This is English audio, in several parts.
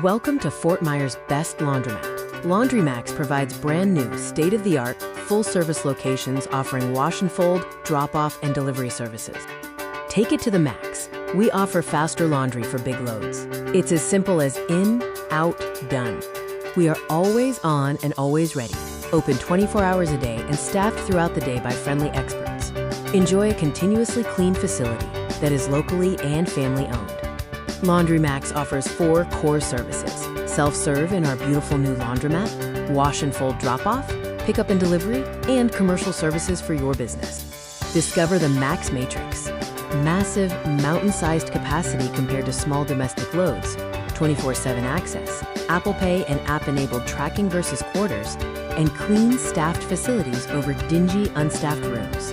Welcome to Fort Myers' best laundromat. LaundryMax provides brand new, state-of-the-art, full-service locations offering wash and fold, drop-off, and delivery services. Take it to the max. We offer faster laundry for big loads. It's as simple as in, out, done. We are always on and always ready, open 24 hours a day and staffed throughout the day by friendly experts. Enjoy a continuously clean facility that is locally and family-owned. LaundryMax offers 4 core services: self-serve in our beautiful new laundromat, wash and fold drop-off, pickup and delivery, and commercial services for your business. Discover the Max Matrix. Massive, mountain-sized capacity compared to small domestic loads, 24/7 access, Apple Pay and app-enabled tracking versus quarters, and clean, staffed facilities over dingy, unstaffed rooms.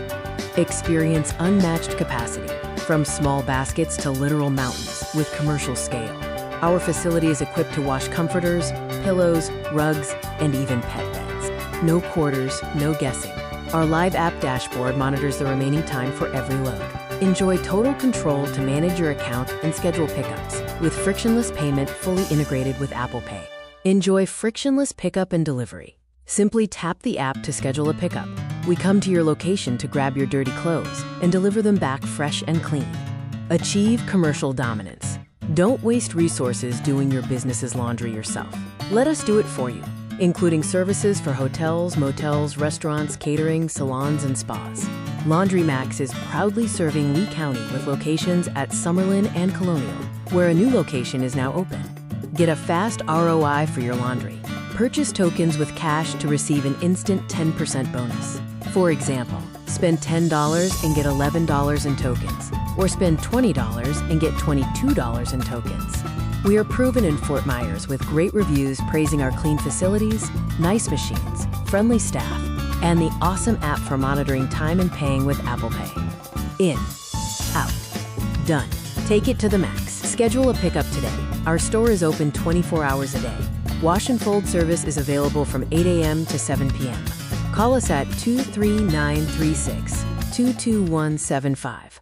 Experience unmatched capacity, from small baskets to literal mountains with commercial scale. Our facility is equipped to wash comforters, pillows, rugs, and even pet beds. No quarters, no guessing. Our live app dashboard monitors the remaining time for every load. Enjoy total control to manage your account and schedule pickups, with frictionless payment fully integrated with Apple Pay. Enjoy frictionless pickup and delivery. Simply tap the app to schedule a pickup. We come to your location to grab your dirty clothes and deliver them back fresh and clean. Achieve commercial dominance. Don't waste resources doing your business's laundry yourself. Let us do it for you, including services for hotels, motels, restaurants, catering, salons, and spas. LaundryMax is proudly serving Lee County with locations at Summerlin and Colonial, where a new location is now open. Get a fast ROI for your laundry. Purchase tokens with cash to receive an instant 10% bonus. For example, spend $10 and get $11 in tokens, or spend $20 and get $22 in tokens. We are proven in Fort Myers with great reviews praising our clean facilities, nice machines, friendly staff, and the awesome app for monitoring time and paying with Apple Pay. In, out, done. Take it to the max. Schedule a pickup today. Our store is open 24 hours a day. Wash and fold service is available from 8 a.m. to 7 p.m. Call us at 23936-22175.